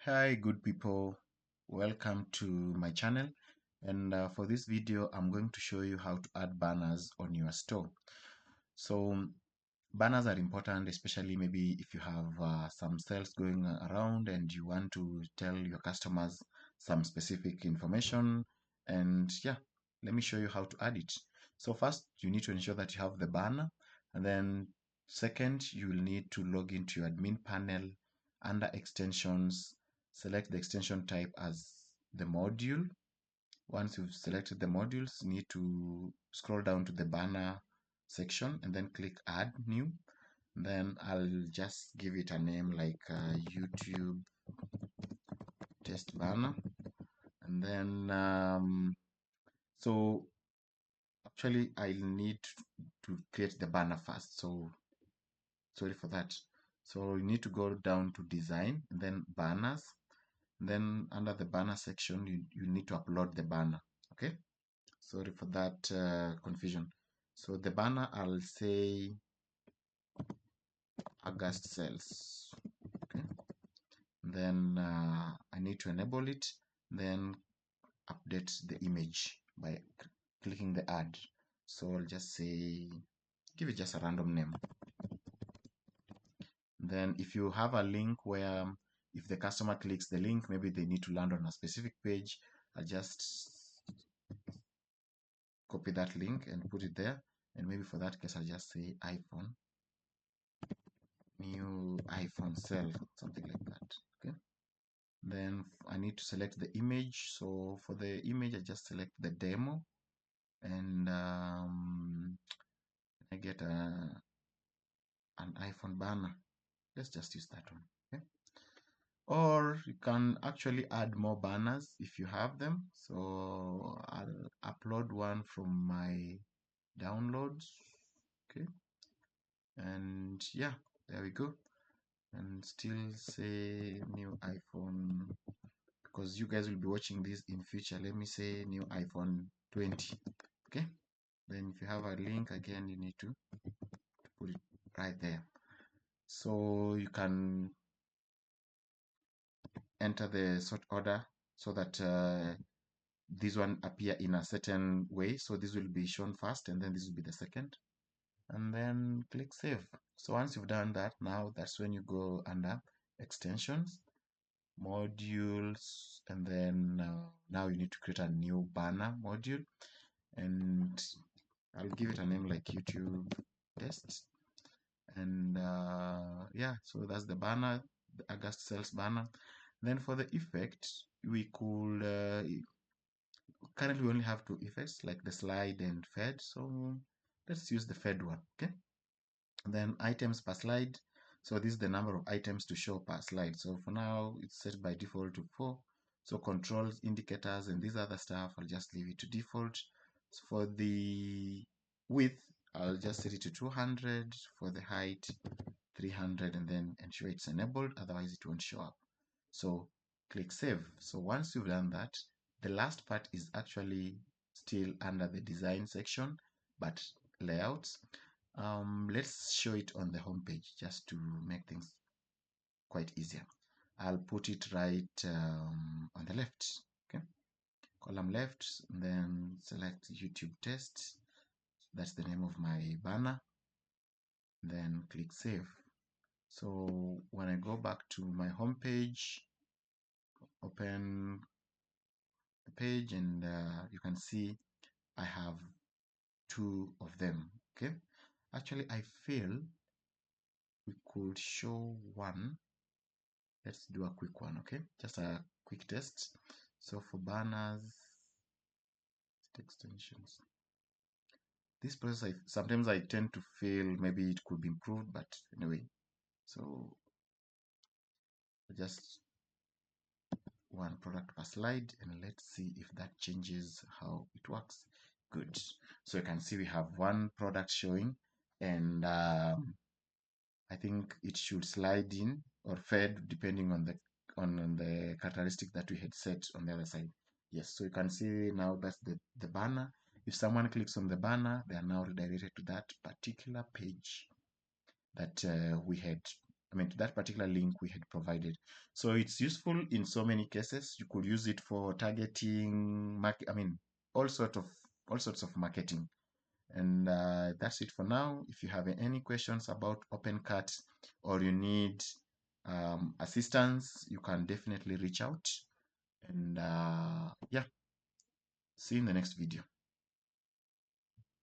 Hi, good people. Welcome to my channel. And for this video, I'm going to show you how to add banners on your store. So banners are important, especially maybe if you have some sales going around and you want to tell your customers some specific information. And yeah, let me show you how to add it. So first, you need to ensure that you have the banner. And then second, you will need to log into your admin panel. Under extensions, select the extension type as the module. Once you've selected the modules, you need to scroll down to the banner section and then click add new. Then I'll just give it a name like YouTube test banner. And then so actually I'll need to create the banner first, so sorry for that. So you need to go down to design and then banners. Then under the banner section, you need to upload the banner. Okay, sorry for that confusion. So the banner, I'll say August sales. Okay, then I need to enable it, then update the image by clicking the add. So I'll just say, give it just a random name. Then if you have a link where if the customer clicks the link, maybe they need to land on a specific page, I'll just copy that link and put it there. And maybe for that case, I'll just say iPhone, new iPhone sale, something like that. Okay. Then I need to select the image. So for the image, I just select the demo and I get an iPhone banner. Let's just use that one. Okay. Or you can actually add more banners if you have them. So I'll upload one from my downloads. Okay. And yeah, there we go. And still say new iPhone, because you guys will be watching this in future. Let me say new iPhone 20. Okay, then if you have a link again, you need to put it right there. So you can enter the sort order so that this one appear in a certain way. So this will be shown first and then this will be the second, and then click save. So once you've done that, now that's when you go under extensions, modules, and then now you need to create a new banner module, and I'll give it a name like YouTube test. And yeah, so that's the banner, the August sales banner. Then for the effect, we could currently we only have two effects, like the slide and fed, so let's use the fed one. Okay, then items per slide. So this is the number of items to show per slide. So for now, it's set by default to 4. So controls, indicators, and this other stuff, I'll just leave it to default. So for the width, I'll just set it to 200. For the height, 300, and then ensure it's enabled, otherwise it won't show up. So click save. So once you've done that, the last part is actually still under the design section, but layouts. Let's show it on the home page just to make things quite easier. I'll put it right on the left. Okay, column left, then select YouTube test. That's the name of my banner. Then click save. So when I go back to my home page, open the page, and you can see I have two of them. Okay, actually I feel we could show one. Let's do a quick one. Okay, just a quick test. So for banners, extensions, this process sometimes I tend to feel maybe it could be improved, but anyway, so just one product per slide, and let's see if that changes how it works. Good. So you can see we have one product showing, and I think it should slide in or fed depending on the characteristic that we had set on the other side. Yes, so you can see now that's the banner. If someone clicks on the banner, they are now redirected to that particular page that we had to that particular link we had provided. So it's useful in so many cases. You could use it for targeting, all sorts of marketing. And that's it for now. If you have any questions about OpenCart or you need assistance, you can definitely reach out. And yeah, see you in the next video.